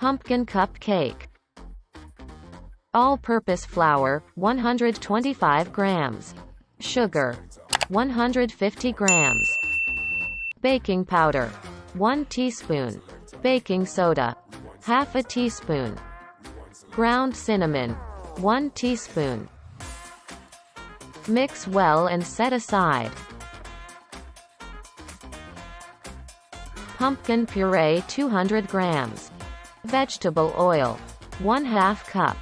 Pumpkin cupcake. All-purpose flour, 125 grams. Sugar, 150 grams. Baking powder, 1 teaspoon. Baking soda, half a teaspoon. Ground cinnamon, 1 teaspoon. Mix well and set aside. Pumpkin puree, 200 grams. Vegetable oil, 1/2 cup.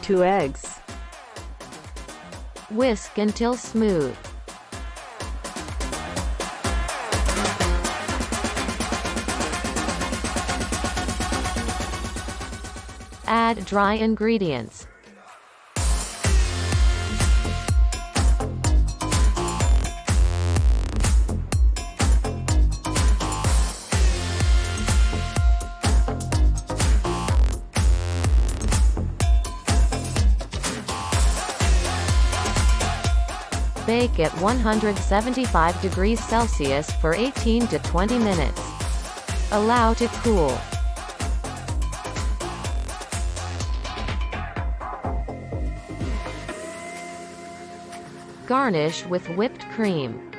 2 eggs. Whisk until smooth. Add dry ingredients. Bake at 175 degrees Celsius for 18 to 20 minutes. Allow to cool. Garnish with whipped cream.